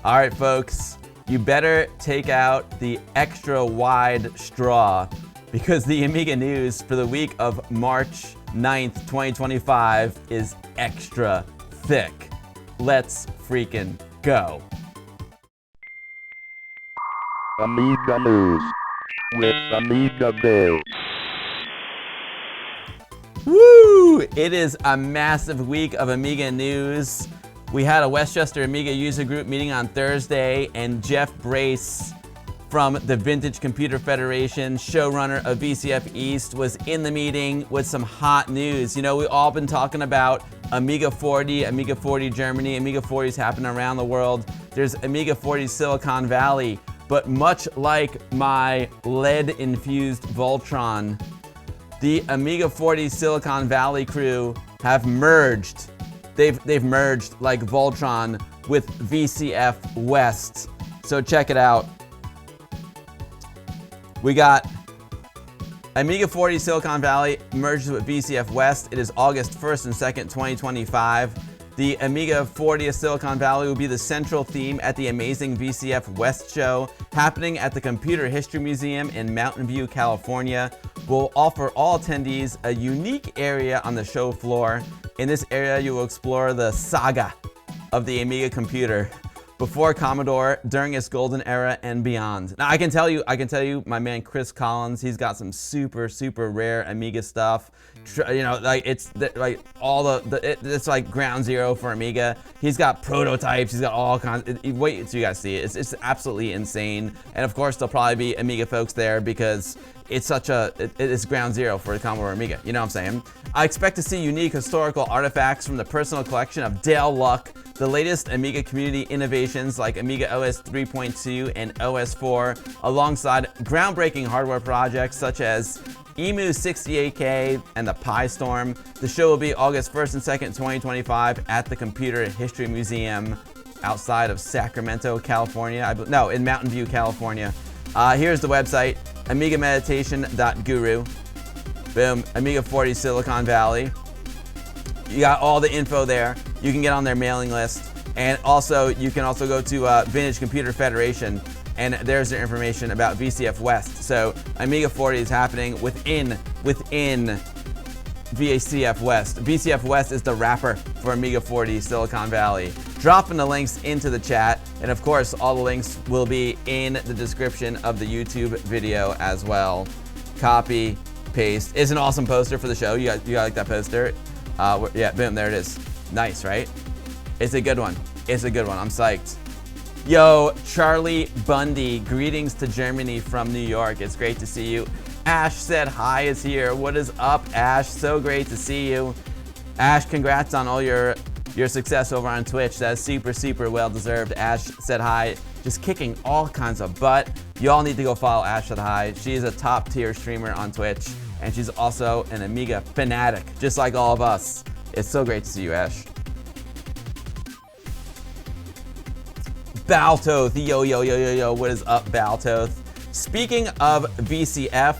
All right, folks, you better take out the extra wide straw because the Amiga news for the week of March 9th, 2025 is extra thick. Let's freaking go. Amiga News with AmigaBill. Woo! It is a massive week of Amiga news. We had a Westchester Amiga user group meeting on Thursday, and Jeff Brace from the Vintage Computer Federation, showrunner of VCF East, was in the meeting with some hot news. You know, we've all been talking about Amiga 40, Amiga 40 Germany, Amiga 40s happening around the world. There's Amiga 40 Silicon Valley, but much like my lead-infused Voltron, the Amiga 40 Silicon Valley crew have merged. They've merged like Voltron with VCF West. So check it out. We got Amiga 40 Silicon Valley merges with VCF West. It is August 1st and 2nd, 2025. The Amiga 40 of Silicon Valley will be the central theme at the amazing VCF West show happening at the Computer History Museum in Mountain View, California. We'll offer all attendees a unique area on the show floor. In this area, you will explore the saga of the Amiga computer before Commodore, during its golden era, and beyond. Now, I can tell you, my man Chris Collins, he's got some super rare Amiga stuff. You know, like it's like all it's like ground zero for Amiga. He's got prototypes. He's got all kinds. Wait until you guys see it. It's absolutely insane. And of course, there'll probably be Amiga folks there because it's such a it's ground zero for the Commodore Amiga. You know what I'm saying? I expect to see unique historical artifacts from the personal collection of Dale Luck, the latest Amiga community innovations like Amiga OS 3.2 and OS 4, alongside groundbreaking hardware projects such as EMU 68K and the Pi Storm. The show will be August 1st and 2nd, 2025 at the Computer History Museum outside of Sacramento, California. No, in Mountain View, California. Here's the website, amigameditation.guru. Boom, Amiga 40 Silicon Valley. You got all the info there. You can get on their mailing list. And also, you can also go to Vintage Computer Federation, and there's their information about VCF West. So Amiga 40 is happening within VCF West. VCF West is the wrapper for Amiga 40 Silicon Valley. Dropping the links into the chat, and of course, all the links will be in the description of the YouTube video as well. Copy, paste. It's an awesome poster for the show. You got like that poster? Yeah, boom, there it is. Nice, right? It's a good one. It's a good one. I'm psyched. Yo, Charlie Bundy, greetings to Germany from New York. It's great to see you. Ash said hi is here. What is up, Ash? So great to see you. Ash, congrats on all your success over on Twitch. That's super well deserved. Ash said hi, just kicking all kinds of butt. You all need to go follow Ash said hi. She's a top tier streamer on Twitch, and she's also an Amiga fanatic, just like all of us. It's so great to see you, Ash. Baltoth, yo, what is up, Baltoth? Speaking of VCF,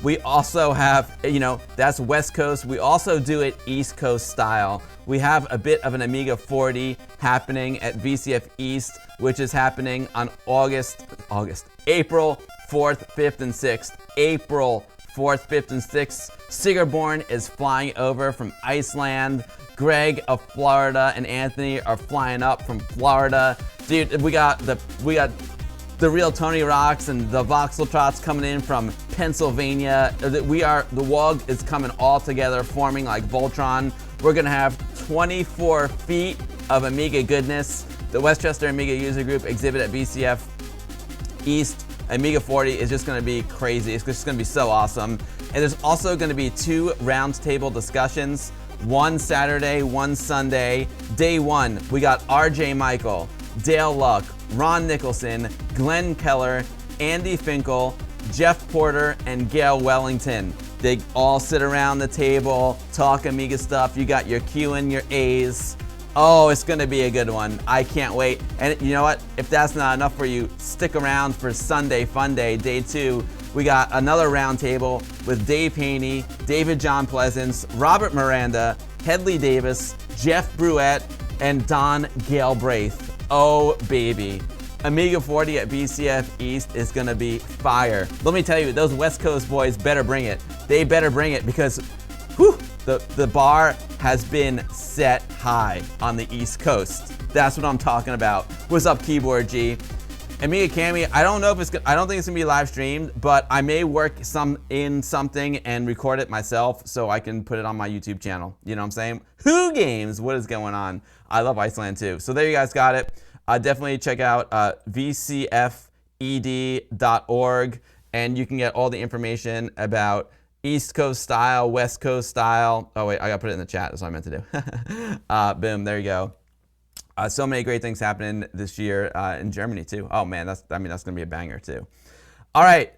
we also have, you know, that's West Coast. We also do it East Coast style. We have a bit of an Amiga 40 happening at VCF East, which is happening on April 4th, 5th, and 6th. April 4th, 5th, and 6th. Sigerborn is flying over from Iceland. Greg of Florida and Anthony are flying up from Florida. Dude, we got the real Tony Rocks and the Voxel Trots coming in from Pennsylvania. The WUG is coming all together, forming like Voltron. We're gonna have 24 feet of Amiga goodness. The Westchester Amiga User Group exhibit at VCF East. Amiga 40 is just gonna be crazy. It's just gonna be so awesome. And there's also gonna be 2 roundtable discussions. One Saturday, one Sunday. Day 1, we got RJ Michael, Dale Luck, Ron Nicholson, Glenn Keller, Andy Finkel, Jeff Porter, and Gail Wellington. They all sit around the table, talk Amiga stuff. You got your Q and your A's. Oh, it's gonna be a good one. I can't wait. And you know what? If that's not enough for you, stick around for Sunday Fun Day, Day 2. We got another roundtable with Dave Haney, David John Pleasance, Robert Miranda, Headley Davis, Jeff Bruette, and Don Galbraith. Oh, baby. Amiga 40 at VCF East is gonna be fire. Let me tell you, those West Coast boys better bring it. They better bring it because, whew, the bar has been set high on the East Coast. That's what I'm talking about. What's up, Keyboard G? Amiga Cami, I don't know if I don't think it's gonna be live streamed, but I may work in something and record it myself so I can put it on my YouTube channel. You know what I'm saying? Who games? What is going on? I love Iceland too. So there you guys got it. Definitely check out vcfed.org, and you can get all the information about East Coast style, West Coast style. Oh wait, I gotta put it in the chat. That's what I meant to do. Boom, there you go. So many great things happening this year in Germany too. Oh man, that's gonna be a banger too. All right,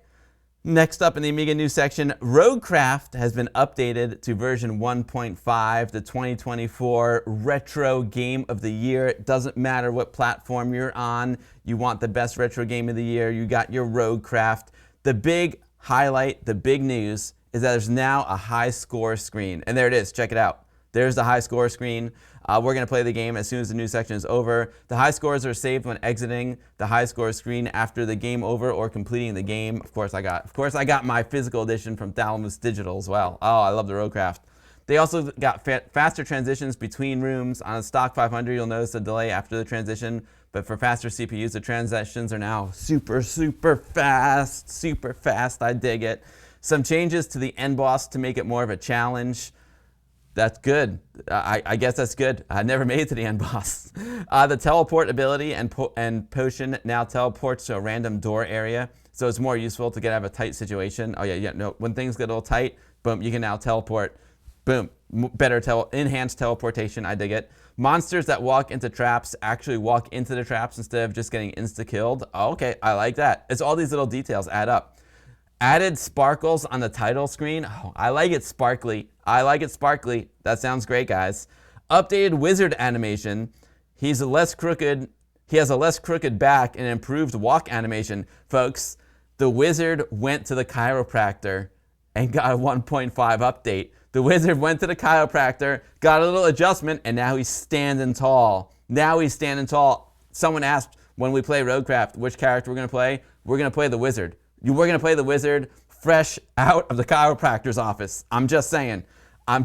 next up in the Amiga news section, Roguecraft has been updated to version 1.5, the 2024 Retro Game of the Year. It doesn't matter what platform you're on, you want the best retro game of the year, you got your Roguecraft. The big highlight, the big news, is that there's now a high score screen. And there it is, check it out. There's the high score screen. We're gonna play the game as soon as the news section is over. The high scores are saved when exiting the high score screen after the game over or completing the game. Of course I got my physical edition from Thalamus Digital as well. Oh, I love the Roguecraft. They also got faster transitions between rooms. On a stock 500, you'll notice a delay after the transition, but for faster CPUs, the transitions are now super fast. I dig it. Some changes to the end boss to make it more of a challenge. That's good. I guess that's good. I never made it to the end boss. The teleport ability and potion now teleports to a random door area, so it's more useful to get out of a tight situation. Oh yeah, no. When things get a little tight, boom, you can now teleport. Boom, better enhanced teleportation. I dig it. Monsters that walk into traps actually walk into the traps instead of just getting insta-killed. Oh, okay, I like that. It's all these little details add up. Added sparkles on the title screen. Oh, I like it sparkly. I like it sparkly. That sounds great, guys. Updated wizard animation. He has a less crooked back and improved walk animation. Folks, the wizard went to the chiropractor and got a 1.5 update. The wizard went to the chiropractor, got a little adjustment, and now he's standing tall. Now he's standing tall. Someone asked when we play Roguecraft which character we're gonna play. We're gonna play the wizard. We're gonna play the wizard fresh out of the chiropractor's office. I'm just saying. An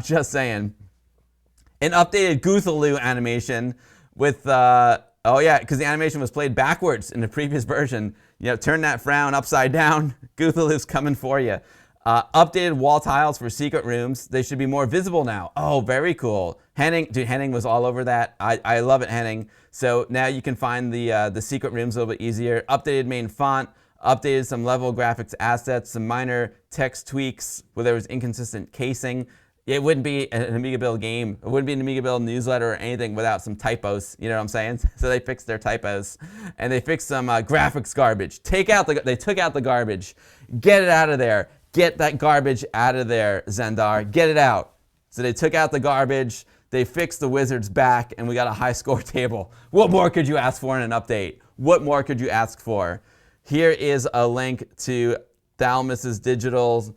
updated Cthulhu animation with, oh yeah, because the animation was played backwards in the previous version. You know, turn that frown upside down. Cthulhu's coming for you. Updated wall tiles for secret rooms. They should be more visible now. Oh, very cool. Henning, dude, Henning was all over that. I love it, Henning. So now you can find the secret rooms a little bit easier. Updated main font. Updated some level graphics assets, some minor text tweaks where there was inconsistent casing. It wouldn't be an AmigaBill game. It wouldn't be an AmigaBill newsletter or anything without some typos. You know what I'm saying? So they fixed their typos, and they fixed some graphics garbage. They took out the garbage. Get it out of there. Get that garbage out of there, Zendar. Get it out. So they took out the garbage. They fixed the wizard's back, and we got a high score table. What more could you ask for in an update? What more could you ask for? Here is a link to Thalamus Digital's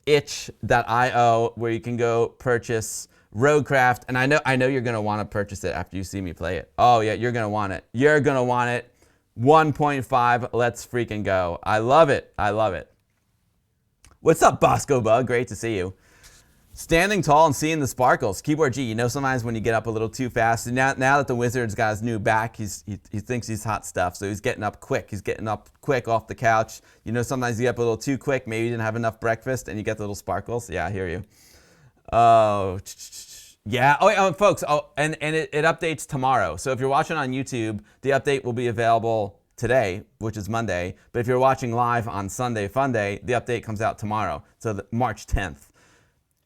itch.io where you can go purchase Roguecraft. And I know you're going to want to purchase it after you see me play it. Oh yeah, you're going to want it. You're going to want it. 1.5, let's freaking go. I love it. I love it. What's up, Bosco Bug? Great to see you. Standing tall and seeing the sparkles. Keyboard G, you know sometimes when you get up a little too fast, and now that the wizard's got his new back, he thinks he's hot stuff, so he's getting up quick. He's getting up quick off the couch. You know sometimes you get up a little too quick, maybe you didn't have enough breakfast, and you get the little sparkles. Yeah, I hear you. Oh, yeah. Oh, folks, and it updates tomorrow. So if you're watching on YouTube, the update will be available today, which is Monday, but if you're watching live on Sunday, Funday, the update comes out tomorrow, so March 10th.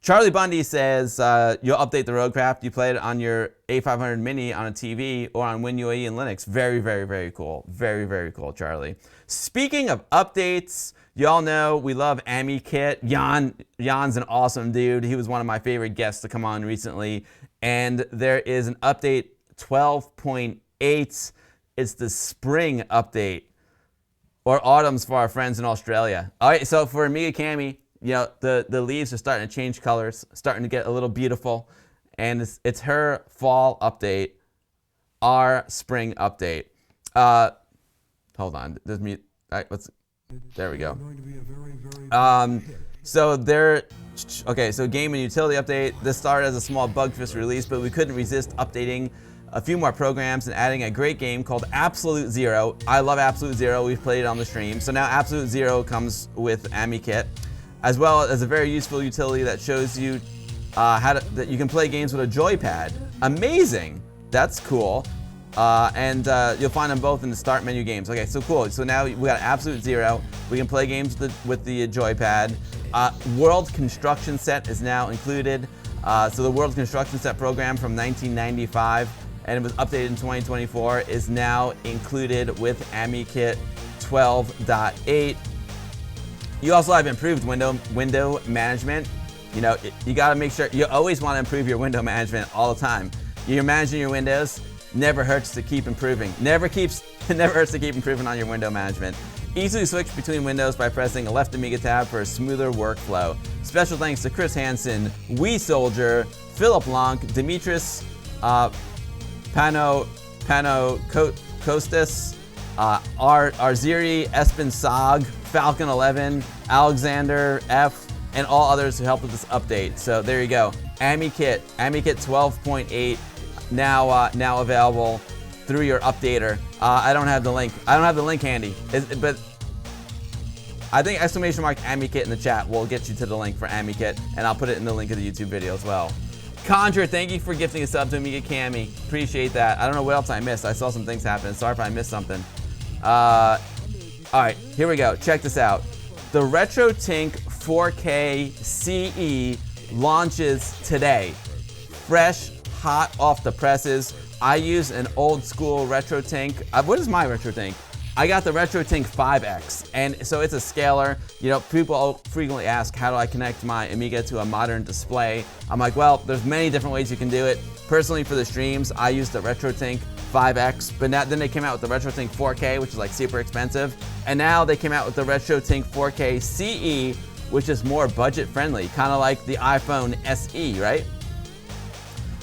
Charlie Bundy says you'll update the Roguecraft. You played it on your A500 Mini on a TV or on WinUAE and Linux. Very, very, very cool. Very, very cool, Charlie. Speaking of updates, y'all know we love AmiKit. Jan's an awesome dude. He was one of my favorite guests to come on recently. And there is an update 12.8. It's the spring update, or autumn's for our friends in Australia. All right, so for Amiga Cami, you know, the leaves are starting to change colors, starting to get a little beautiful, and it's her fall update. our spring update. Hold on, there's me. All right, there we go. So there. Okay, so game and utility update. This started as a small bug-fix release, but we couldn't resist updating a few more programs and adding a great game called Absolute Zero. I love Absolute Zero. We've played it on the stream. So now Absolute Zero comes with AmiKit, as well as a very useful utility that shows you that you can play games with a joypad. Amazing. That's cool. And you'll find them both in the start menu games. Okay, so cool. So now we got Absolute Zero. We can play games with the joypad. World Construction Set is now included. So the World Construction Set program from 1995, and it was updated in 2024, is now included with AmiKit 12.8. You also have improved window management. You know, you got to make sure, you always want to improve your window management all the time. You're managing your windows, never hurts to keep improving. Never hurts to keep improving on your window management. Easily switch between windows by pressing a left Amiga tab for a smoother workflow. Special thanks to Chris Hansen, Wee Soldier, Philip Lonk, Dimitris, Kostas, Arziri, Espen Sog, Falcon 11, Alexander F, and all others who helped with this update. So there you go. AmiKit 12.8 now available through your updater. I don't have the link. I don't have the link handy, but I think !AmiKit in the chat will get you to the link for AmiKit, and I'll put it in the link of the YouTube video as well. Conjure, thank you for gifting a sub to Amiga Cami. Appreciate that. I don't know what else I missed. I saw some things happen. Sorry if I missed something. All right, here we go. Check this out. The RetroTINK-4K CE launches today. Fresh, hot off the presses. I use an old school RetroTINK. What is my RetroTINK? I got the RetroTINK 5X, and so it's a scaler. You know, people frequently ask, how do I connect my Amiga to a modern display? I'm like, well, there's many different ways you can do it. Personally, for the streams, I use the RetroTINK 5X, but then they came out with the RetroTINK 4K, which is like super expensive, and now they came out with the RetroTINK 4K CE, which is more budget friendly, kind of like the iPhone SE, right?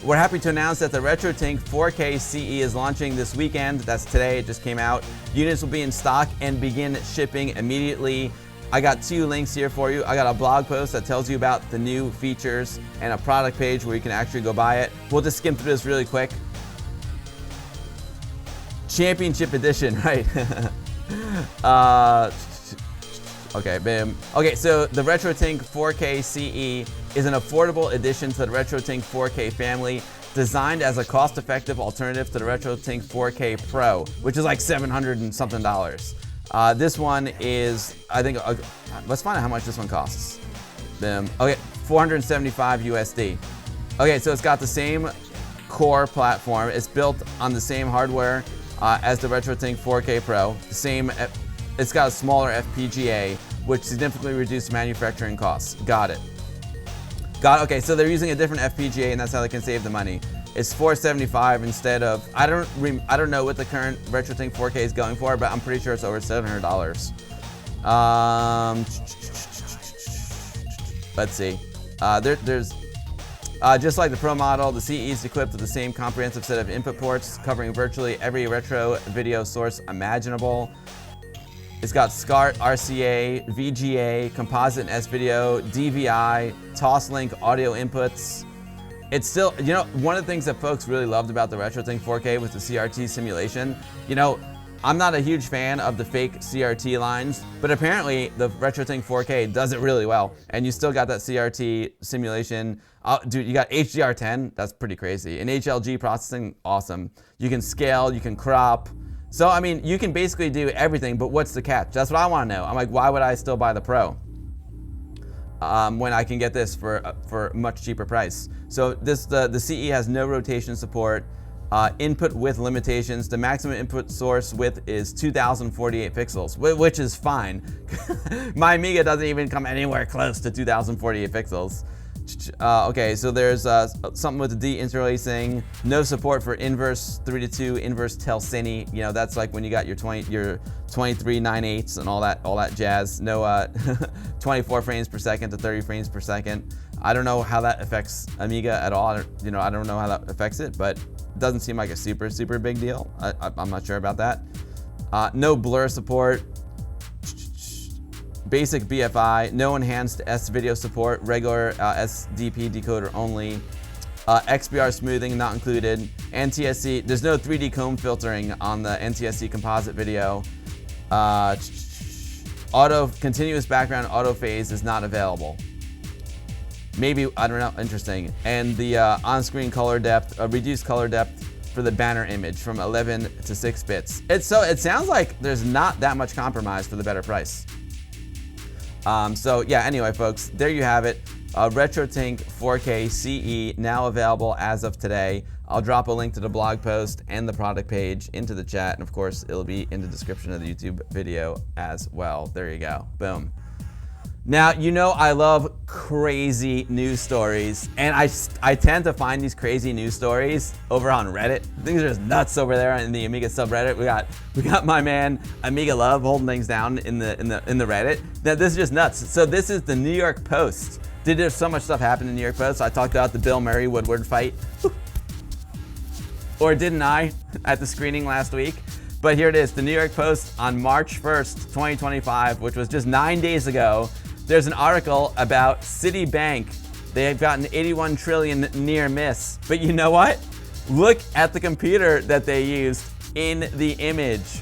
We're happy to announce that the RetroTINK 4K CE is launching this weekend. That's today, it just came out. Units will be in stock and begin shipping immediately. I got 2 links here for you. I got a blog post that tells you about the new features and a product page where you can actually go buy it. We'll just skim through this really quick. Championship edition, right? Okay, bam. Okay, so the RetroTINK 4K CE is an affordable addition to the RetroTINK 4K family, designed as a cost-effective alternative to the RetroTINK 4K Pro, which is like $700 and something. This one is, I think, let's find out how much this one costs. Okay, 475 USD. Okay, so it's got the same core platform. It's built on the same hardware as the RetroTINK 4K Pro. It's got a smaller FPGA, which significantly reduced manufacturing costs. Got it. Okay, so they're using a different FPGA, and that's how they can save the money. It's $475 instead of, I don't know what the current RetroTINK 4K is going for, but I'm pretty sure it's over $700. Let's see. There's just like the Pro model, the CE is equipped with the same comprehensive set of input ports covering virtually every retro video source imaginable. It's got SCART, RCA, VGA, composite and S-video, DVI, Toslink audio inputs. It's still, you know, one of the things that folks really loved about the RetroTINK 4K was the CRT simulation. You know, I'm not a huge fan of the fake CRT lines, but apparently the RetroTINK 4K does it really well, and you still got that CRT simulation. Dude, you got HDR10, that's pretty crazy. And HLG processing, awesome. You can scale, you can crop. So, I mean, you can basically do everything, but what's the catch? That's what I want to know. I'm like, why would I still buy the Pro when I can get this for a much cheaper price? So the CE has no rotation support, input width limitations. The maximum input source width is 2048 pixels, which is fine. My Amiga doesn't even come anywhere close to 2048 pixels. Okay, so there's something with the de-interlacing, no support for inverse 3:2, inverse Telsini. You know, that's like when you got your 23 9/8 and all that jazz. No 24 frames per second to 30 frames per second. I don't know how that affects Amiga at all. I don't know how that affects it, but it doesn't seem like a super big deal. I'm not sure about that. No blur support. Basic BFI, no enhanced S-video support, regular SDP decoder only. XBR smoothing not included. NTSC, there's no 3D comb filtering on the NTSC composite video. Continuous background auto phase is not available. Maybe, I don't know, interesting. And the on-screen color depth, reduced color depth for the banner image from 11 to 6 bits. It sounds like there's not that much compromise for the better price. So yeah, anyway, folks, there you have it. RetroTINK-4K CE now available as of today. I'll drop a link to the blog post and the product page into the chat, and of course, it'll be in the description of the YouTube video as well. There you go. Boom. Now, you know I love crazy news stories, and I tend to find these crazy news stories over on Reddit. Things are just nuts over there in the Amiga subreddit. We got my man Amiga Love holding things down in the Reddit. Now, this is just nuts. So this is the New York Post. There's so much stuff happened in the New York Post. I talked about the Bill Murray Woodward fight, or didn't I, at the screening last week? But here it is, the New York Post on March 1st, 2025, which was just 9 days ago. There's an article about Citibank. They have gotten 81 trillion near miss. But you know what? Look at the computer that they used in the image.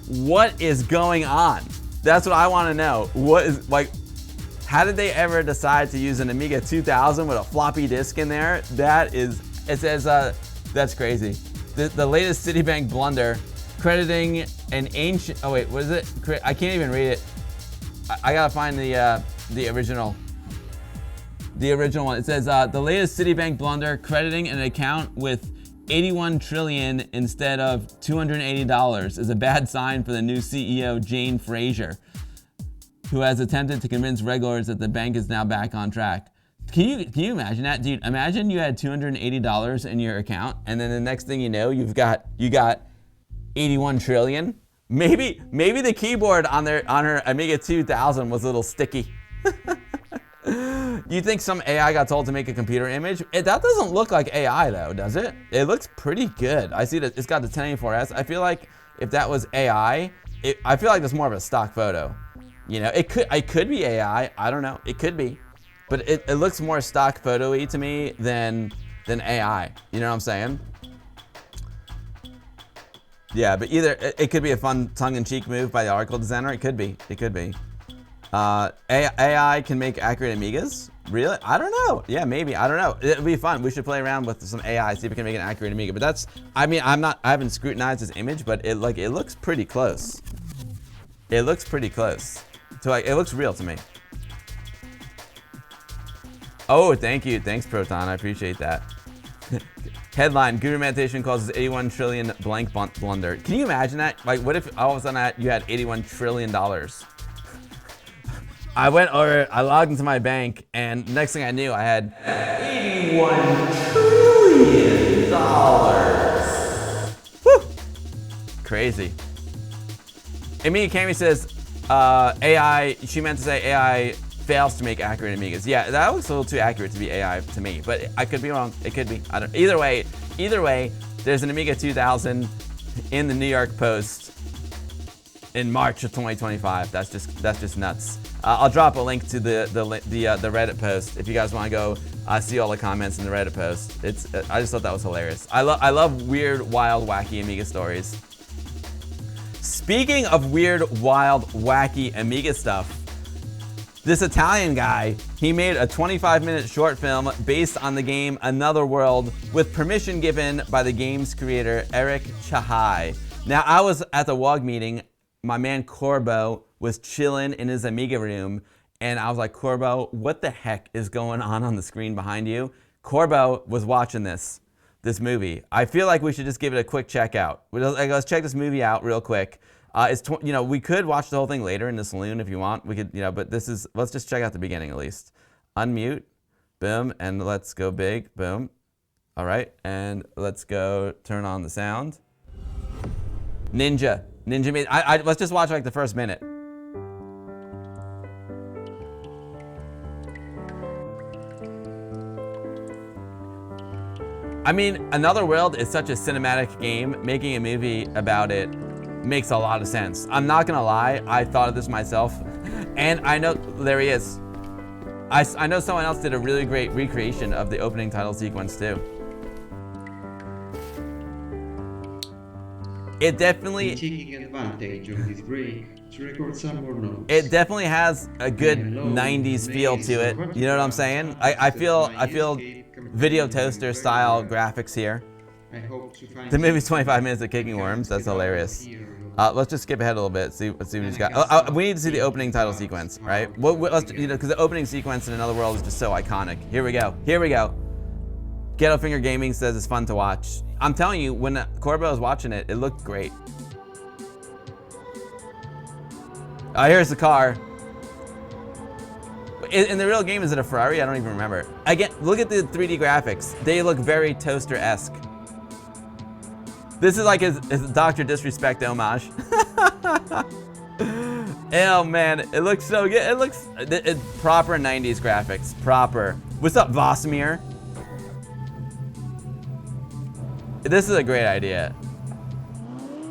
What is going on? That's what I want to know. What is, like, how did they ever decide to use an Amiga 2000 with a floppy disk in there? That is, it says, that's crazy. The latest Citibank blunder, crediting an ancient, oh wait, what is it? I can't even read it. I gotta find the original one. It says the latest Citibank blunder, crediting an account with 81 trillion instead of $280 is a bad sign for the new CEO Jane Fraser, who has attempted to convince regulators that the bank is now back on track. Can you imagine that, dude? Imagine you had $280 in your account, and then the next thing you know, you got 81 trillion. Maybe the keyboard on her Amiga 2000 was a little sticky. You think some AI got told to make a computer image? That doesn't look like AI though, does it? It looks pretty good. I see that it's got the 1084S. I feel like if that was AI, I feel like that's more of a stock photo. You know, it could be AI. I don't know. It could be, but it looks more stock photo-y to me than AI. You know what I'm saying? Yeah, but either it could be a fun tongue-in-cheek move by the article designer. It could be. It could be. AI can make accurate Amigas? Really? I don't know. Yeah, maybe. I don't know. It'd be fun. We should play around with some AI, see if it can make an accurate Amiga. But that's, I mean, I haven't scrutinized this image, but it looks pretty close. It looks pretty close. So it looks real to me. Oh, thank you. Thanks, Proton. I appreciate that. Headline, Guru Meditation causes 81 trillion blank blunder. Can you imagine that? Like, what if all of a sudden you had $81 trillion? I logged into my bank, and next thing I knew, I had $81 trillion. Woo! Crazy. Amiga Cami says, AI, she meant to say AI fails to make accurate Amigas. Yeah, that looks a little too accurate to be AI to me, but I could be wrong. It could be. I don't. Either way, there's an Amiga 2000 in the New York Post in March of 2025. That's just nuts. I'll drop a link to the Reddit post if you guys want to go see all the comments in the Reddit post. I just thought that was hilarious. I love weird, wild, wacky Amiga stories. Speaking of weird, wild, wacky Amiga stuff, this Italian guy, he made a 25-minute short film based on the game Another World with permission given by the game's creator, Eric Chahi. Now, I was at the WOG meeting. My man Corbo was chilling in his Amiga room, and I was like, Corbo, what the heck is going on the screen behind you? Corbo was watching this movie. I feel like we should just give it a quick check out. Let's check this movie out real quick. We could watch the whole thing later in the saloon if you want. We could, but let's just check out the beginning at least. Unmute. Boom, and let's go big. Boom. All right, and let's go turn on the sound. Ninja made. Let's just watch like the first minute. I mean, Another World is such a cinematic game. Making a movie about it makes a lot of sense. I'm not gonna lie, I thought of this myself, and I know there he is. I know someone else did a really great recreation of the opening title sequence too. It definitely. Taking advantage of this break to record some more notes. It definitely has a good 90s feel to it. You know what I'm saying? I feel video toaster style graphics here. I hope to find The movie's 25 minutes of kicking worms. That's hilarious. Let's just skip ahead a little bit. Let's see what he's got. We need to see the opening title sequence, right? Let's, you know, because the opening sequence in Another World is just so iconic. Here we go. Here we go. Ghetto Finger Gaming says it's fun to watch. I'm telling you, when Corbo was watching it, it looked great. Here's the car. In the real game, is it a Ferrari? I don't even remember. Again, look at the 3D graphics. They look very toaster-esque. This is like his Dr. Disrespect homage. Oh man, it looks so good. It looks proper 90s graphics, proper. What's up, Vossmir? This is a great idea.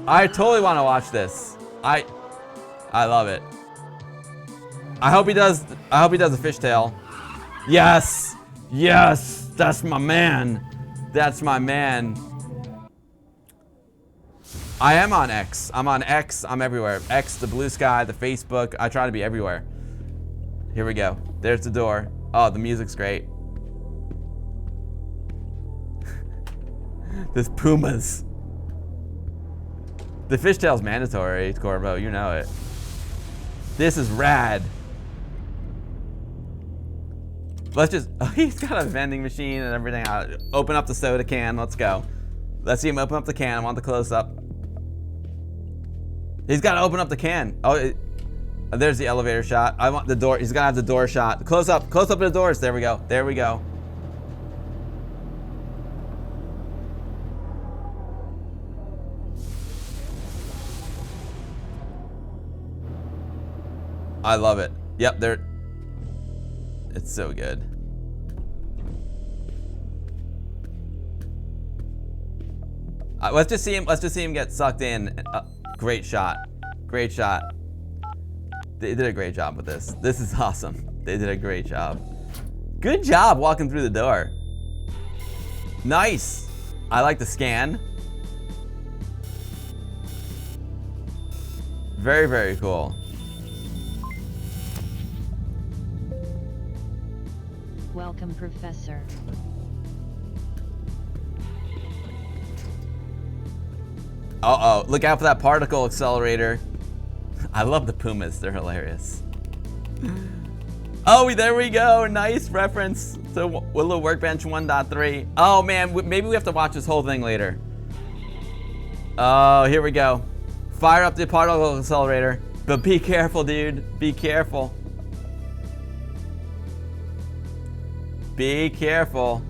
I totally want to watch this. I love it. I hope he does a fishtail. Yes, yes, that's my man. That's my man. I am on X. I'm on X. I'm everywhere. X, the Bluesky, the Facebook. I try to be everywhere. Here we go. There's the door. Oh, the music's great. This Pumas. The fishtail's mandatory, Corvo. You know it. This is rad. Let's just. Oh, he's got a vending machine and everything. Open up the soda can. Let's go. Let's see him open up the can. I want the close up. He's got to open up the can. Oh, there's the elevator shot. I want the door. He's got to have the door shot. Close up of the doors. There we go. There we go. I love it. Yep, there. It's so good. Let's just see him. Let's just see him get sucked in. Great shot. Great shot. They did a great job with this. This is awesome. They did a great job. Good job walking through the door. Nice. I like the scan. Very, very cool. Welcome, Professor. Uh-oh, look out for that particle accelerator. I love the Pumas, they're hilarious. Oh, there we go, nice reference to Willow Workbench 1.3. Oh man, maybe we have to watch this whole thing later. Oh, here we go. Fire up the particle accelerator, but be careful, dude, be careful. Be careful.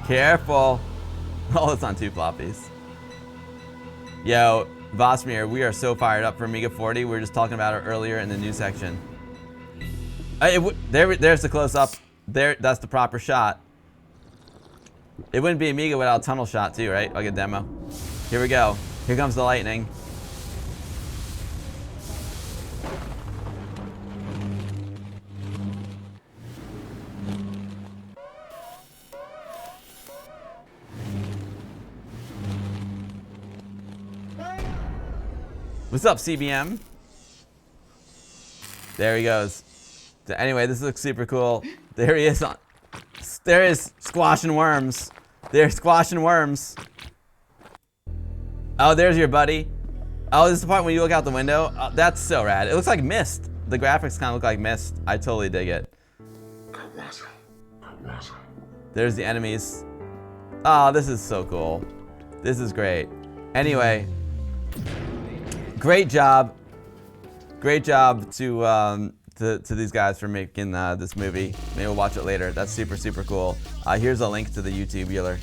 Careful. Oh, it's on 2 floppies. Yo, Vossmir, we are so fired up for Amiga 40. We were just talking about it earlier in the news section. There's the close-up. There, that's the proper shot. It wouldn't be Amiga without a tunnel shot too, right? Like a demo. Here we go. Here comes the lightning. What's up, CBM? There he goes. Anyway, this looks super cool. There he is. There is squashing worms. There's squashing worms. Oh, there's your buddy. Oh, this is the part when you look out the window. Oh, that's so rad. It looks like mist. The graphics kind of look like mist. I totally dig it. There's the enemies. Oh, this is so cool. This is great. Anyway. Great job. Great job to these guys for making this movie. Maybe we'll watch it later. That's super, super cool. Here's a link to the YouTubular.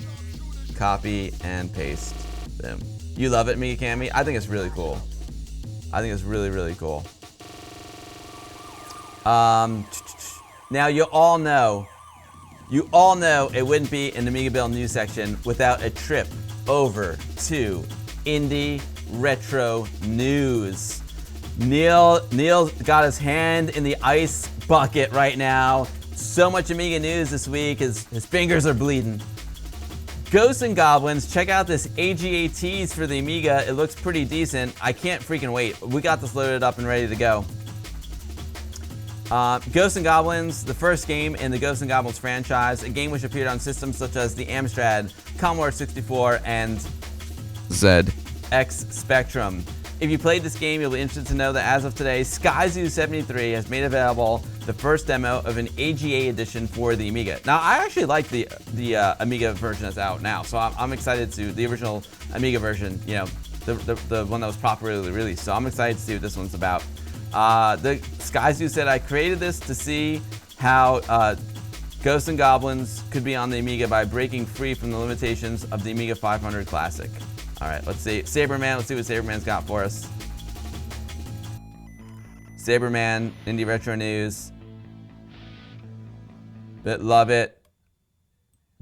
Copy and paste. Boom. You love it, Mega Cammy? I think it's really cool. I think it's really, really cool. Now you all know it wouldn't be in the AmigaBill news section without a trip over to Indie Retro News. Neil's got his hand in the ice bucket right now. So much Amiga news this week, his fingers are bleeding. Ghosts and Goblins, check out this AGA tease for the Amiga. It looks pretty decent. I can't freaking wait. We got this loaded up and ready to go. Ghosts and Goblins, the first game in the Ghosts and Goblins franchise, a game which appeared on systems such as the Amstrad, Commodore 64, and ZX Spectrum. If you played this game, you'll be interested to know that as of today, SkyZoo73 has made available the first demo of an AGA edition for the Amiga. Now, I actually like the Amiga version that's out now, so I'm excited to the original Amiga version, you know, the one that was properly released. So I'm excited to see what this one's about. The SkyZoo said, I created this to see how Ghosts and Goblins could be on the Amiga by breaking free from the limitations of the Amiga 500 Classic. All right, let's see. Saberman, let's see what Saberman's got for us. Saberman, Indie Retro News. Love it.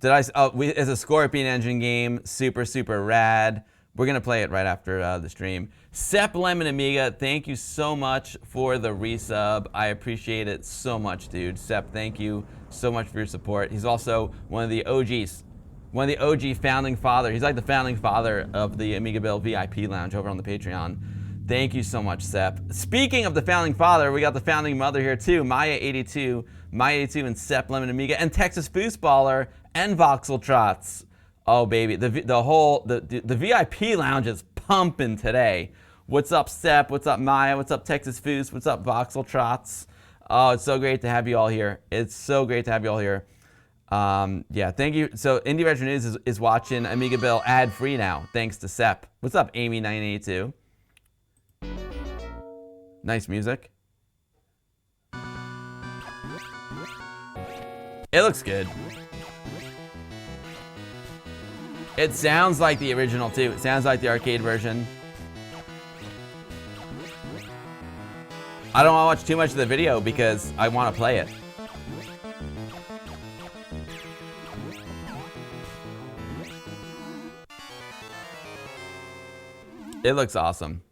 It's a Scorpion Engine game. Super, super rad. We're going to play it right after the stream. Sepp Lemon Amiga, thank you so much for the resub. I appreciate it so much, dude. Sepp, thank you so much for your support. He's also one of the OGs. One of the OG founding father. He's like the founding father of the AmigaBill VIP Lounge over on the Patreon. Thank you so much, Sepp. Speaking of the founding father, we got the founding mother here too. Maya82 and Sepp Lemon Amiga, and Texas Foosballer and Voxel Trots. Oh baby, the VIP Lounge is pumping today. What's up, Sepp? What's up, Maya? What's up, Texas Foos? What's up, Voxel Trots? Oh, it's so great to have you all here. It's so great to have you all here. Yeah, thank you. So Indie Retro News is watching AmigaBill ad-free now, thanks to Sepp. What's up, Amy982? Nice music. It looks good. It sounds like the original too. It sounds like the arcade version. I don't want to watch too much of the video because I want to play it. It looks awesome.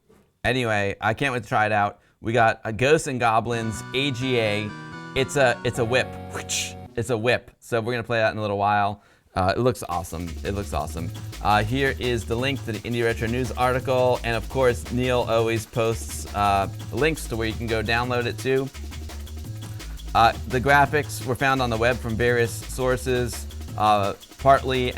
Anyway, I can't wait to try it out. We got a Ghosts and Goblins AGA. It's a whip. It's a whip. So we're gonna play that in a little while. It looks awesome. It looks awesome. Here is the link to the Indie Retro News article, and of course, Neil always posts links to where you can go download it too. The graphics were found on the web from various sources, partly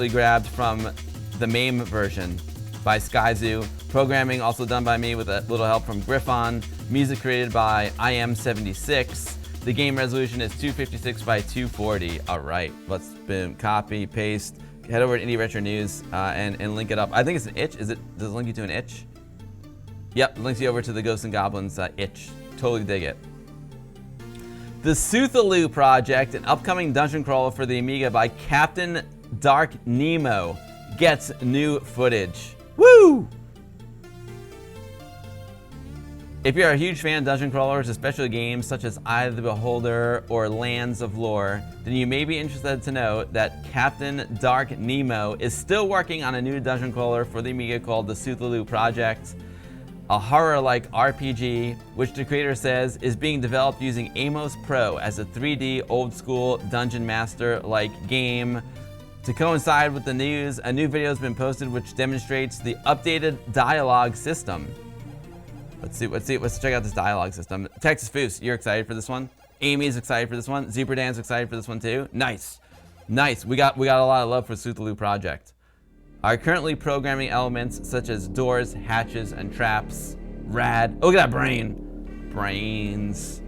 grabbed from the MAME version by SkyZoo. Programming also done by me with a little help from Griffon. Music created by IM76. The game resolution is 256 by 240. All right, let's boom, copy, paste, head over to Indie Retro News and link it up. I think it's an itch. Does it link you to an itch? Yep, it links you over to the Ghosts and Goblins itch. Totally dig it. The Cthulhu Project, an upcoming dungeon crawler for the Amiga by Captain Dark Nemo, gets new footage. Woo! If you're a huge fan of dungeon crawlers, especially games such as Eye of the Beholder or Lands of Lore, then you may be interested to know that Captain Dark Nemo is still working on a new dungeon crawler for the Amiga called the Cthulhu Project, a horror-like RPG, which the creator says is being developed using Amos Pro as a 3D old-school Dungeon Master-like game. To coincide with the news, a new video has been posted which demonstrates the updated dialogue system. Let's check out this dialogue system. Texas Foos, you're excited for this one? Amy's excited for this one. Zuperdan's excited for this one too. Nice. Nice. We got a lot of love for Cthulhu Project. Are currently programming elements such as doors, hatches, and traps. Rad. Oh, look at that brain. Brains.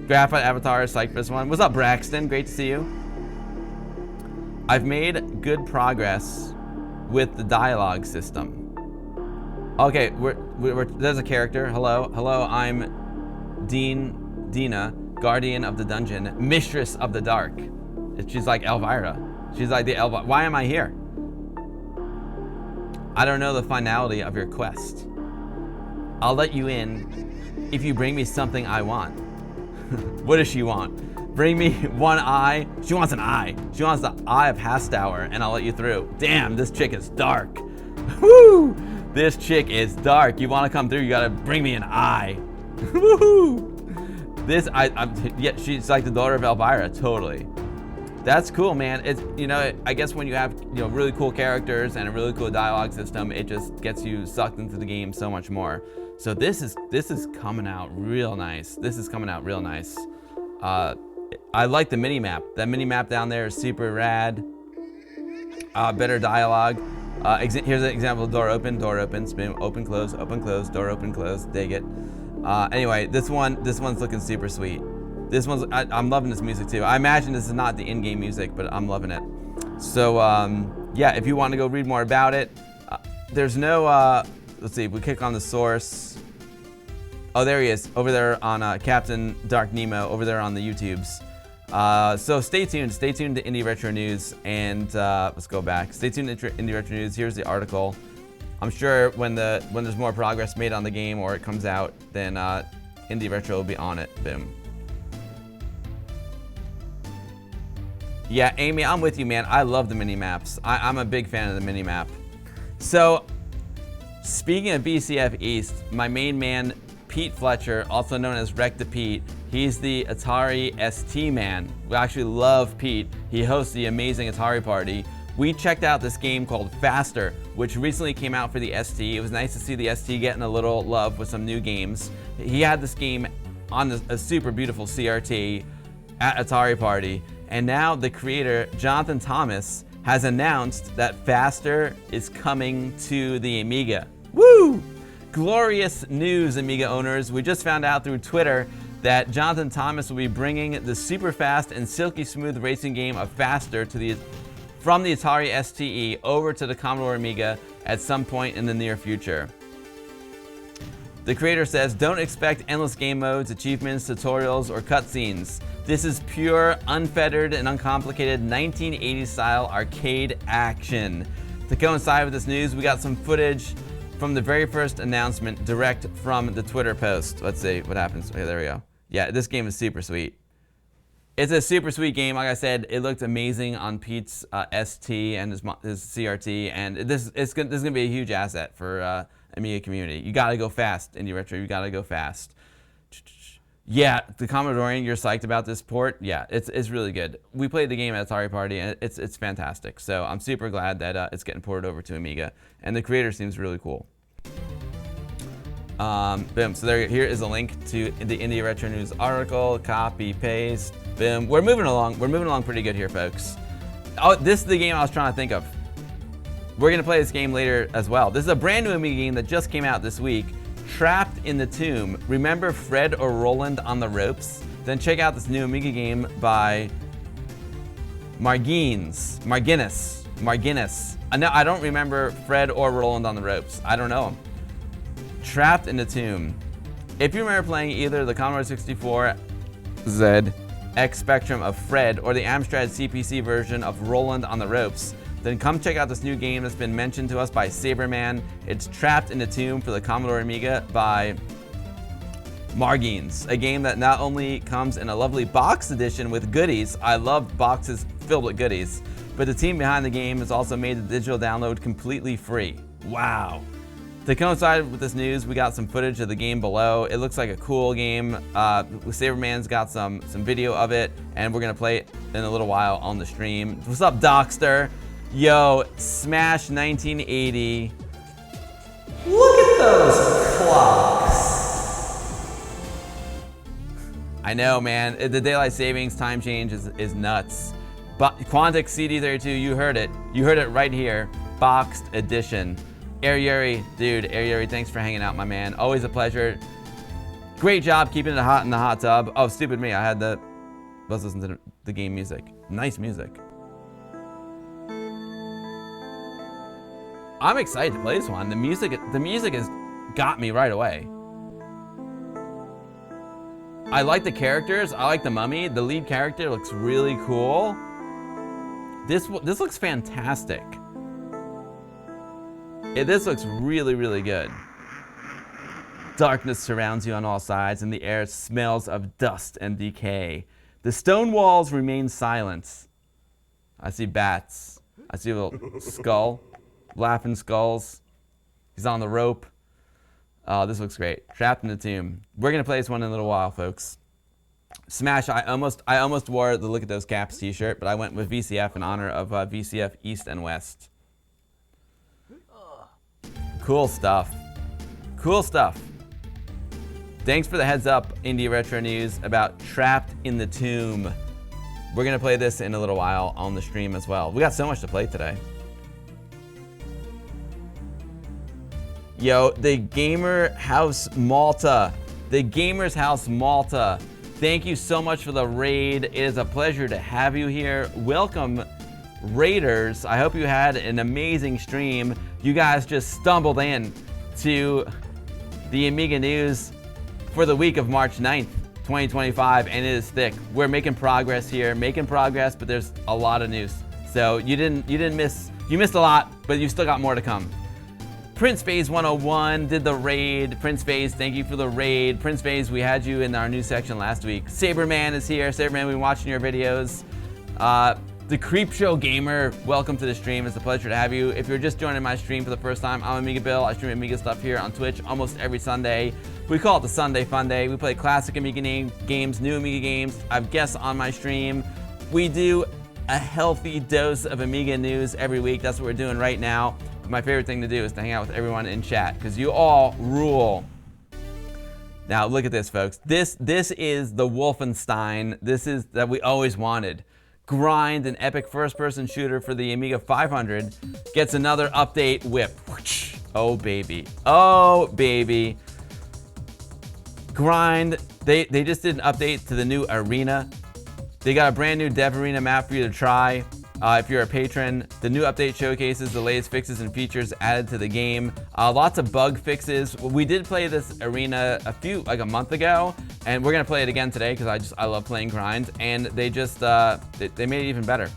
Graphite Avatar is psyched for this one. What's up, Braxton? Great to see you. I've made good progress with the dialogue system. Okay, there's a character. Hello, I'm Dina, guardian of the dungeon, mistress of the dark. She's like Elvira. She's like the Elvira. Why am I here? I don't know the finality of your quest. I'll let you in if you bring me something I want. What does she want? Bring me one eye. She wants an eye. She wants the eye of Hastower, and I'll let you through. Damn, this chick is dark. Woo! This chick is dark. You want to come through? You gotta bring me an eye. Woohoo! Yeah, she's like the daughter of Elvira, totally. That's cool, man. It's, you know, I guess when you have, you know, really cool characters and a really cool dialogue system, it just gets you sucked into the game so much more. So this is coming out real nice. This is coming out real nice. I like the mini map. That mini map down there is super rad. Better dialogue. Here's an example of door open, spin, open, close, door open, close. Dig it. Anyway, this one's looking super sweet. I'm loving this music too. I imagine this is not the in-game music, but I'm loving it. So yeah, if you want to go read more about it, there's no. Let's see. We click on the source. Oh, there he is, over there on Captain Dark Nemo, over there on the YouTubes. So stay tuned to Indie Retro News, and let's go back. Stay tuned to Indie Retro News. Here's the article. I'm sure when there's more progress made on the game or it comes out, then Indie Retro will be on it. Boom. Yeah, Amy, I'm with you, man. I love the mini maps. I'm a big fan of the mini map. So, speaking of VCF East, my main man, Pete Fletcher, also known as Wreck the Pete, he's the Atari ST man. We actually love Pete. He hosts the amazing Atari party. We checked out this game called Faster, which recently came out for the ST. It was nice to see the ST getting a little love with some new games. He had this game on a super beautiful CRT at Atari party. And now the creator, Jonathan Thomas, has announced that Faster is coming to the Amiga. Woo! Glorious news, Amiga owners. We just found out through Twitter that Jonathan Thomas will be bringing the super fast and silky smooth racing game of Faster from the Atari STE over to the Commodore Amiga at some point in the near future. The creator says, don't expect endless game modes, achievements, tutorials, or cutscenes. This is pure, unfettered, and uncomplicated 1980s style arcade action. To coincide with this news, we got some footage from the very first announcement direct from the Twitter post. Let's see what happens. Okay, there we go. Yeah, this game is super sweet. It's a super sweet game. Like I said, it looked amazing on Pete's ST and his CRT, and this is gonna be a huge asset for Amiga community. You gotta go fast, Indie Retro. You gotta go fast. Yeah, the Commodorian, you're psyched about this port? Yeah, it's really good. We played the game at Atari Party, and it's fantastic. So I'm super glad that it's getting ported over to Amiga, and the creator seems really cool. Boom. So here is a link to the Indie Retro News article. Copy, paste. Boom. We're moving along. We're moving along pretty good here, folks. Oh, this is the game I was trying to think of. We're gonna play this game later as well. This is a brand new Amiga game that just came out this week. Trapped in the Tomb. Remember Fred or Roland on the Ropes? Then check out this new Amiga game by Marginus. No, I don't remember Fred or Roland on the Ropes. I don't know him. Trapped in the Tomb. If you remember playing either the Commodore 64 ZX Spectrum of Fred or the Amstrad CPC version of Roland on the Ropes, then come check out this new game that's been mentioned to us by Saberman. It's Trapped in the Tomb for the Commodore Amiga by Marginus, a game that not only comes in a lovely box edition with goodies, I love boxes filled with goodies, but the team behind the game has also made the digital download completely free. Wow. To coincide with this news, we got some footage of the game below. It looks like a cool game. Saberman's got some video of it, and we're gonna play it in a little while on the stream. What's up, Dockster? Yo, Smash 1980. Look at those clocks. I know, man. The daylight savings time change is nuts. But Quantic CD32, you heard it. You heard it right here. Boxed edition. Air Yuri, dude, Air Yuri, thanks for hanging out, my man. Always a pleasure. Great job keeping it hot in the hot tub. Oh, stupid me. Let's listen to the game music. Nice music. I'm excited to play this one. The music has got me right away. I like the characters. I like the mummy. The lead character looks really cool. This looks fantastic. This looks really, really good. Darkness surrounds you on all sides, and the air smells of dust and decay. The stone walls remain silent. I see bats. I see a little skull. Laughing skulls. He's on the rope. Oh, this looks great. Trapped in the tomb. We're gonna play this one in a little while, folks. Smash. I almost wore the Look at Those Caps t-shirt, but I went with VCF in honor of VCF East and West. Cool stuff. Cool stuff. Thanks for the heads up, Indie Retro News, about Trapped in the Tomb. We're gonna play this in a little while on the stream as well. We got so much to play today. Yo, the Gamer House Malta. The Gamers House Malta. Thank you so much for the raid. It is a pleasure to have you here. Welcome, raiders. I hope you had an amazing stream. You guys just stumbled in to the Amiga news for the week of March 9th, 2025, and it is thick. We're making progress here, but there's a lot of news. So you missed a lot, but you still got more to come. Prince Phase 101 did the raid. Prince Phase, thank you for the raid. Prince Phase, we had you in our news section last week. Saberman is here. Saberman, we've been watching your videos. The Creepshow Gamer, welcome to the stream. It's a pleasure to have you. If you're just joining my stream for the first time, I'm AmigaBill. I stream Amiga stuff here on Twitch almost every Sunday. We call it the Sunday Fun Day. We play classic Amiga games, new Amiga games. I have guests on my stream. We do a healthy dose of Amiga news every week. That's what we're doing right now. My favorite thing to do is to hang out with everyone in chat because you all rule. Now look at this, folks. This is the Wolfenstein. This is that we always wanted. Grind, an epic first-person shooter for the Amiga 500, gets another update. Whip. Oh baby. Oh baby. Grind. They just did an update to the new arena. They got a brand new Dev Arena map for you to try. If you're a patron, the new update showcases the latest fixes and features added to the game. Lots of bug fixes. We did play this arena a month ago, and we're gonna play it again today because I love playing Grind, and they just they made it even better.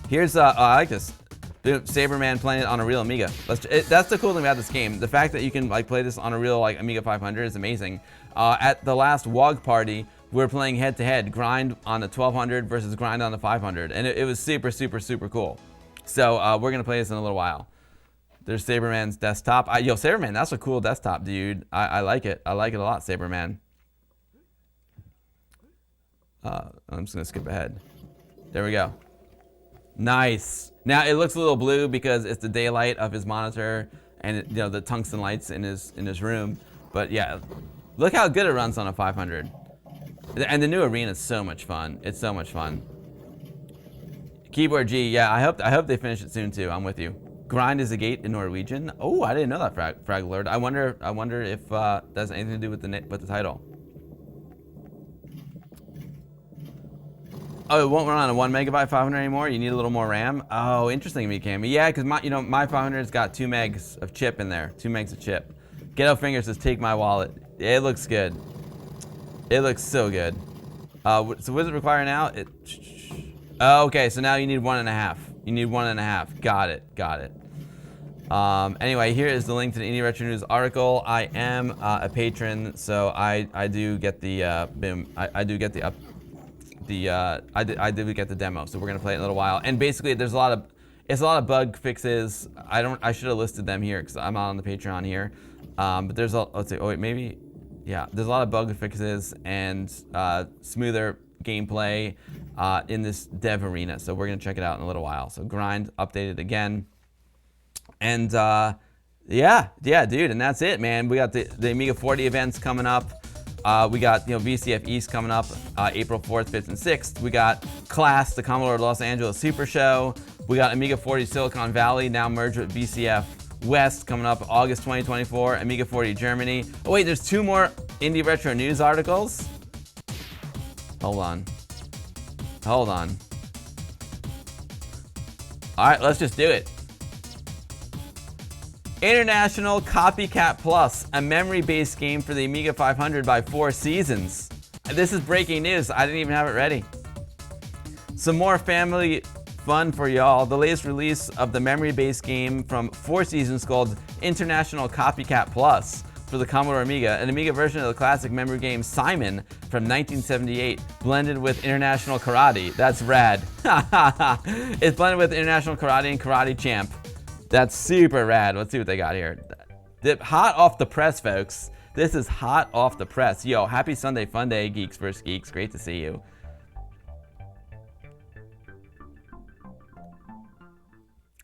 Here's I like this. Saberman playing it on a real Amiga. That's the cool thing about this game. The fact that you can play this on a real Amiga 500 is amazing. At the last WOG party, we're playing head-to-head, Grind on the 1200 versus Grind on the 500, and it was super, super, super cool. So we're gonna play this in a little while. There's Saberman's desktop. Yo, Saberman, that's a cool desktop, dude. I like it. I like it a lot, Saberman. I'm just gonna skip ahead. There we go. Nice. Now it looks a little blue because it's the daylight of his monitor and the tungsten lights in his room. But yeah, look how good it runs on a 500. And the new arena is so much fun. It's so much fun. Keyboard G, yeah, I hope they finish it soon too. I'm with you. Grind is a gate in Norwegian. Oh, I didn't know that, Frag Lord. I wonder if that has anything to do with the title. Oh, it won't run on a 1 megabyte 500 anymore. You need a little more RAM. Oh, interesting, Mikami. Yeah, because my 500's got 2 megs of chip in there. 2 megs of chip. Ghetto Finger says, "Take my wallet." It looks good. It looks so good. So what does it require now? Oh, okay, so now you need 1.5. You need 1.5. Got it. Got it. Anyway, here is the link to the Indie Retro News article. I am a patron, so I do get the I do get the demo. So we're gonna play it in a little while. And basically, it's a lot of bug fixes. I should have listed them here because I'm not on the Patreon here. But there's let's see. Oh wait, maybe. Yeah, there's a lot of bug fixes and smoother gameplay in this dev arena. So we're gonna check it out in a little while. So Grind updated again, and yeah, dude, and that's it, man. We got the Amiga 40 events coming up. We got VCF East coming up April 4th, 5th, and 6th. We got Class, the Commodore Los Angeles Super Show. We got Amiga 40 Silicon Valley, now merged with VCF West, coming up August 2024. Amiga 40 Germany. Oh wait, there's 2 more Indie Retro News articles. Hold on. Hold on. All right, let's just do it. International Copycat Plus, a memory-based game for the Amiga 500 by 4 Seasons. This is breaking news. I didn't even have it ready. Some more family fun for y'all. The latest release of the memory-based game from 4 Seasons called International Copycat Plus for the Commodore Amiga, an Amiga version of the classic memory game Simon from 1978, blended with International Karate. That's rad. It's blended with International Karate and Karate Champ. That's super rad. Let's see what they got here. Hot off the press, folks. This is hot off the press. Yo, happy Sunday fun day, Geeks vs. Geeks. Great to see you.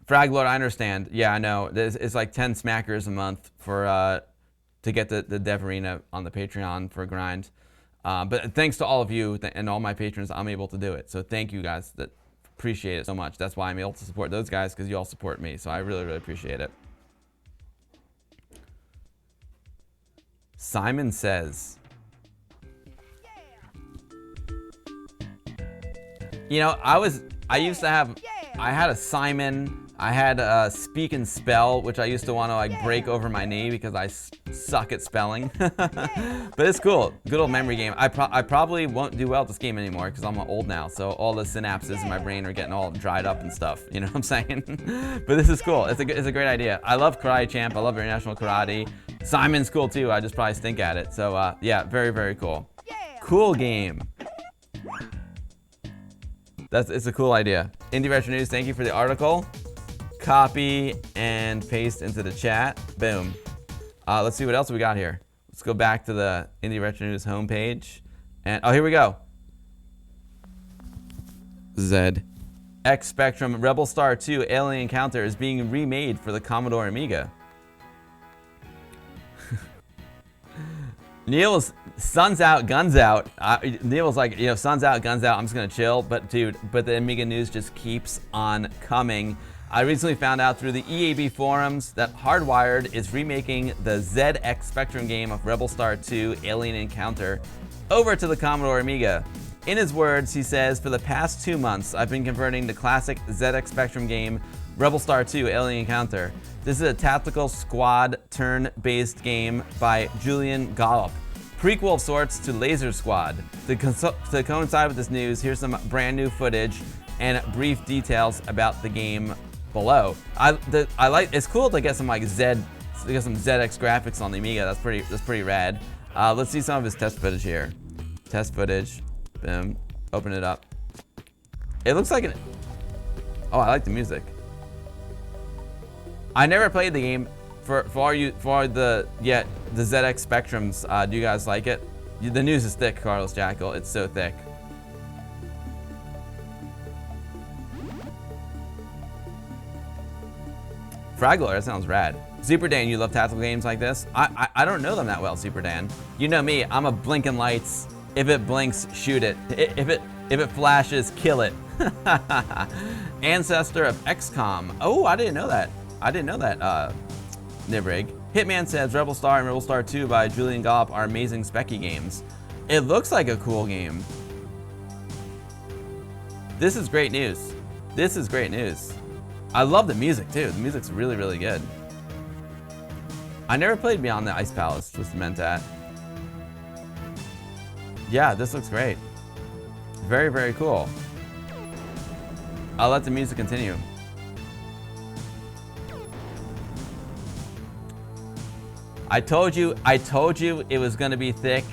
Fraglord, I understand. Yeah, I know. It's like 10 smackers a month for to get the Dev Arena on the Patreon for a grind. But thanks to all of you and all my patrons, I'm able to do it. So thank you guys. Appreciate it so much. That's why I'm able to support those guys, because you all support me. So I really, really appreciate it. Simon Says. You know, I used to have, I had a Simon. I had a Speak and Spell, which I used to want to like break over my knee because I suck at spelling. But it's cool. Good old memory game. I probably won't do well at this game anymore because I'm old now. So all the synapses in my brain are getting all dried up and stuff. You know what I'm saying? But this is cool. It's a great idea. I love Karate Champ. I love International Karate. Simon's cool too. I just probably stink at it. So yeah, very, very cool. Cool game. It's a cool idea. Indie Retro News, thank you for the article. Copy and paste into the chat. Boom. Let's see what else we got here. Let's go back to the Indie Retro News homepage. And oh, here we go. ZX Spectrum Rebelstar 2 Alien Encounter is being remade for the Commodore Amiga. Neil's sun's out, guns out. Neil was like, you know, sun's out, guns out. I'm just gonna chill. But dude, the Amiga news just keeps on coming. I recently found out through the EAB forums that Hardwired is remaking the ZX Spectrum game of Rebelstar 2 Alien Encounter over to the Commodore Amiga. In his words, he says, for the past 2 months, I've been converting the classic ZX Spectrum game Rebelstar 2 Alien Encounter. This is a tactical squad turn-based game by Julian Gollop, prequel of sorts to Laser Squad. To coincide with this news, here's some brand new footage and brief details about the game below. I like. It's cool to get some like ZX graphics on the Amiga. That's pretty rad. Let's see some of his test footage here. Test footage. Boom. Open it up. It looks like an. Oh, I like the music. I never played the game. For the ZX Spectrums. Do you guys like it? The news is thick, Carlos Jackal. It's so thick. Fragler, that sounds rad. Super Dan, you love tactical games like this? I don't know them that well, Super Dan. You know me, I'm a blinking lights. If it blinks, shoot it. If it flashes, kill it. Ancestor of XCOM. Oh, I didn't know that. Nibrig. Hitman says Rebelstar and Rebelstar 2 by Julian Gollop are amazing specky games. It looks like a cool game. This is great news. This is great news. I love the music too. The music's really, really good. I never played Beyond the Ice Palace, just meant that. Yeah, this looks great. Very, very cool. I'll let the music continue. I told you it was gonna be thick,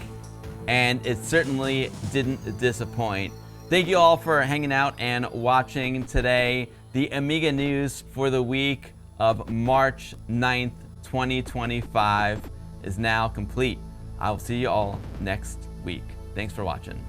and it certainly didn't disappoint. Thank you all for hanging out and watching today. The Amiga news for the week of March 9th, 2025 is now complete. I will see you all next week. Thanks for watching.